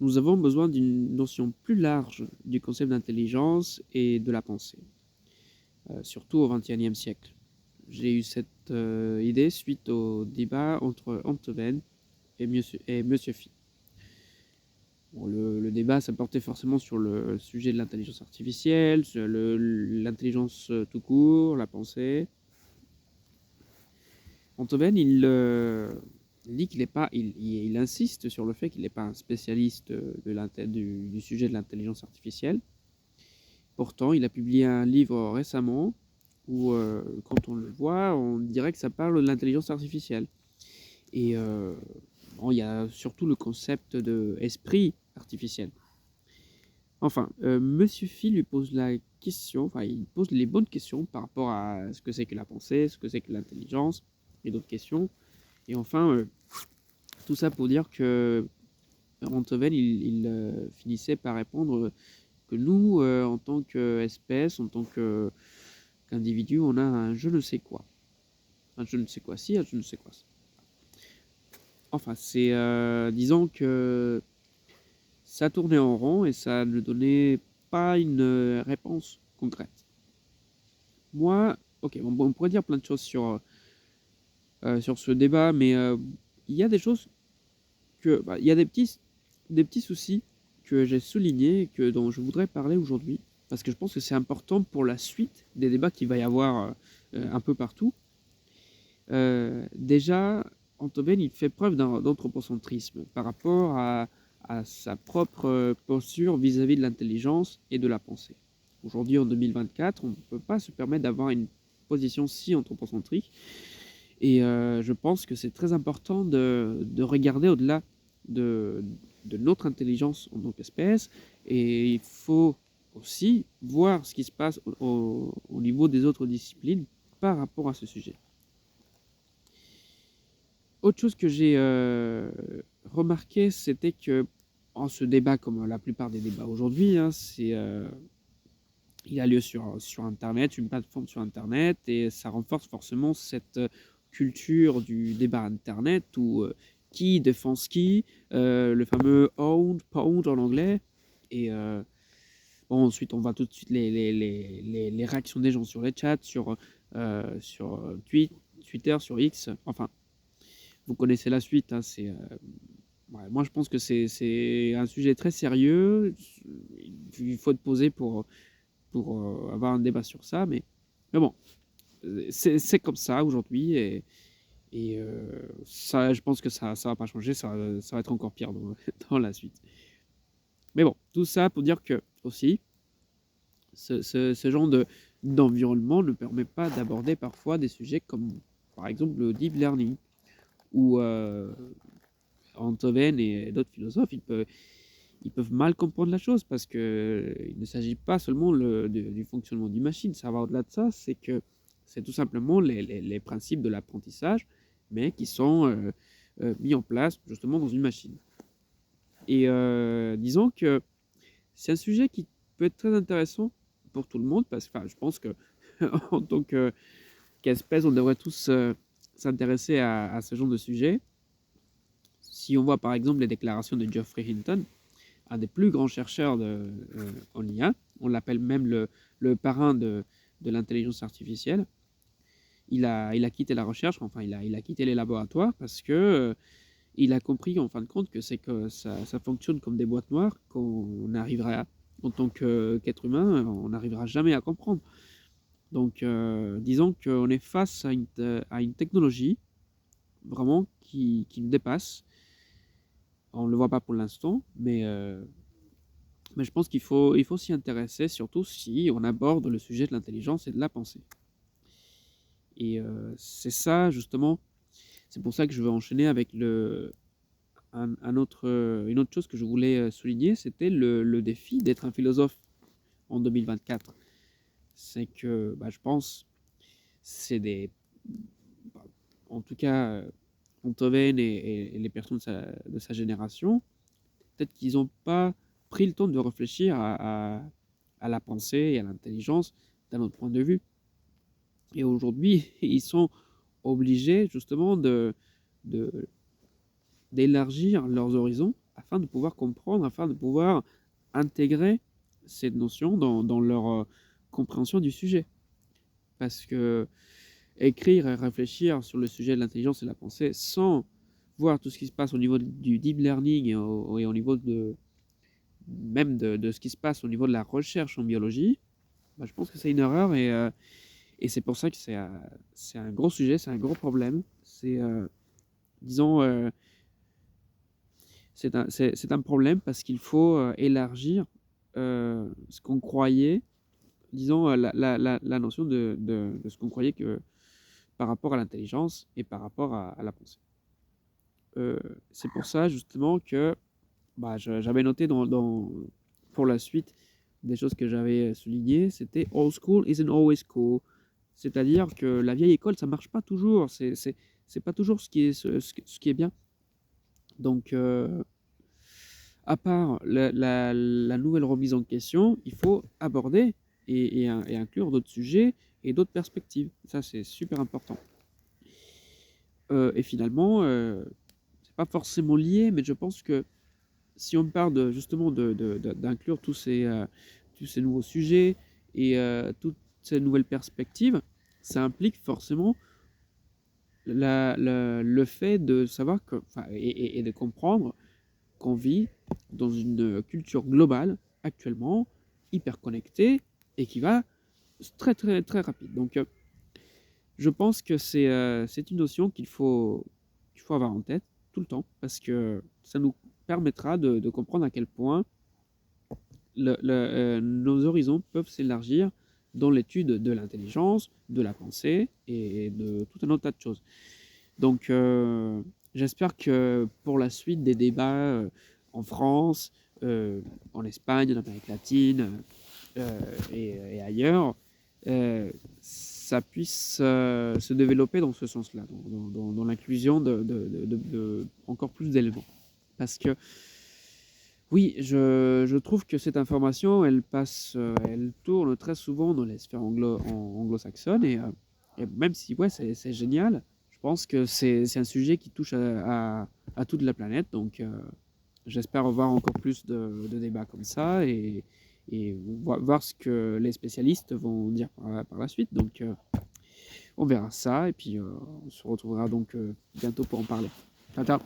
nous avons besoin d'une notion plus large du concept d'intelligence et de la pensée, surtout au XXIe siècle. J'ai eu cette idée suite au débat entre Antoven et Monsieur Phi. Bon, le débat, ça portait forcément sur le sujet de l'intelligence artificielle, sur l'intelligence tout court, la pensée. Antoven, il dit qu'il est pas, il insiste sur le fait qu'il n'est pas un spécialiste du sujet de l'intelligence artificielle. Pourtant, il a publié un livre récemment où, quand on le voit, on dirait que ça parle de l'intelligence artificielle. Et bon, il y a surtout le concept d'esprit artificiel. Enfin, Monsieur Phi lui pose la question, enfin, il pose les bonnes questions par rapport à ce que c'est que la pensée, ce que c'est que l'intelligence, et d'autres questions. Et enfin, tout ça pour dire que Rantoven, il finissait par répondre que nous, en tant qu'espèce, en tant qu'individu, on a un je ne sais quoi. Un je ne sais quoi ci, un je ne sais quoi ça. Enfin, c'est disons que ça tournait en rond et ça ne donnait pas une réponse concrète. Moi, ok, on pourrait dire plein de choses sur ce débat, mais il y a des choses il y a des petits soucis que j'ai soulignés, dont je voudrais parler aujourd'hui, parce que je pense que c'est important pour la suite des débats qu'il va y avoir un peu partout. Déjà, Antoven, il fait preuve d'anthropocentrisme par rapport à sa propre posture vis-à-vis de l'intelligence et de la pensée. Aujourd'hui, en 2024, on ne peut pas se permettre d'avoir une position si anthropocentrique. Et je pense que c'est très important de regarder au-delà de, de notre intelligence en tant qu'espèce. Et il faut aussi voir ce qui se passe au niveau des autres disciplines par rapport à ce sujet. Autre chose que j'ai remarqué, c'était que en ce débat, comme la plupart des débats aujourd'hui, hein, il a lieu sur Internet, une plateforme sur Internet, et ça renforce forcément cette culture du débat Internet où qui défend qui, le fameux owned, pound en anglais. Et bon, ensuite, on voit tout de suite les réactions des gens sur les chats, sur Twitter, sur X. Enfin, vous connaissez la suite. Hein, ouais, moi, je pense que c'est un sujet très sérieux. Il faut être posé pour avoir un débat sur ça. Mais bon, c'est comme ça aujourd'hui. Et ça, je pense que ça va pas changer. Ça va être encore pire dans la suite. Mais bon, tout ça pour dire que aussi, ce genre d'environnement ne permet pas d'aborder parfois des sujets comme, par exemple, le deep learning, où Antoven et d'autres philosophes, ils peuvent mal comprendre la chose parce qu'il ne s'agit pas seulement du fonctionnement d'une machine. Ça va au-delà de ça, c'est que c'est tout simplement les principes de l'apprentissage, mais qui sont mis en place justement dans une machine. Et disons que c'est un sujet qui peut être très intéressant pour tout le monde parce que je pense que en tant qu'espèce, on devrait tous s'intéresser à ce genre de sujet. Si on voit par exemple les déclarations de Geoffrey Hinton, un des plus grands chercheurs en IA, on l'appelle même le parrain de l'intelligence artificielle, il a quitté la recherche, enfin il a quitté les laboratoires parce que il a compris en fin de compte que c'est que ça fonctionne comme des boîtes noires qu'on arrivera, en tant qu'être humain, on n'arrivera jamais à comprendre. Donc disons qu'on est face à une technologie vraiment qui nous dépasse. On ne le voit pas pour l'instant, mais je pense il faut s'y intéresser, surtout si on aborde le sujet de l'intelligence et de la pensée. Et c'est ça, justement, c'est pour ça que je veux enchaîner avec une autre chose que je voulais souligner, c'était le défi d'être un philosophe en 2024. C'est que, je pense, c'est en tout cas, Beethoven et les personnes de sa génération, peut-être qu'ils n'ont pas pris le temps de réfléchir à la pensée et à l'intelligence d'un autre point de vue. Et aujourd'hui, ils sont obligés justement d'élargir leurs horizons afin de pouvoir comprendre, afin de pouvoir intégrer cette notion dans leur compréhension du sujet. Parce que écrire et réfléchir sur le sujet de l'intelligence et de la pensée sans voir tout ce qui se passe au niveau du deep learning et au niveau même de ce qui se passe au niveau de la recherche en biologie, bah, je pense que c'est une erreur et c'est pour ça que c'est un gros sujet, c'est un gros problème. Disons, c'est un problème parce qu'il faut élargir ce qu'on croyait, disons, la notion de ce qu'on croyait que par rapport à l'intelligence et par rapport à la pensée. C'est pour ça justement que bah, j'avais noté pour la suite des choses que j'avais soulignées, c'était old school isn't always cool. C'est-à-dire que la vieille école, ça marche pas toujours. C'est pas toujours ce qui est bien. Donc, à part la nouvelle remise en question, il faut aborder et inclure d'autres sujets et d'autres perspectives. Ça, c'est super important. Et finalement, c'est pas forcément lié, mais je pense que si on parle justement d'inclure tous ces nouveaux sujets et toutes ces nouvelles perspectives, ça implique forcément le fait de savoir et de comprendre qu'on vit dans une culture globale actuellement, hyper connectée et qui va très très très rapide. Donc je pense que c'est une notion qu'il faut avoir en tête tout le temps parce que ça nous permettra de comprendre à quel point nos horizons peuvent s'élargir dans l'étude de l'intelligence, de la pensée et de tout un autre tas de choses. Donc, j'espère que pour la suite des débats en France, en Espagne, en Amérique latine et ailleurs, ça puisse se développer dans ce sens-là, dans l'inclusion de encore plus d'éléments. Parce que oui, je trouve que cette information, elle tourne très souvent dans les sphères anglo-saxonnes et même si ouais, c'est génial, je pense que c'est un sujet qui touche à toute la planète. Donc j'espère avoir encore plus de débats comme ça et voir ce que les spécialistes vont dire par la suite. Donc on verra ça et puis on se retrouvera donc bientôt pour en parler. Ciao, ciao.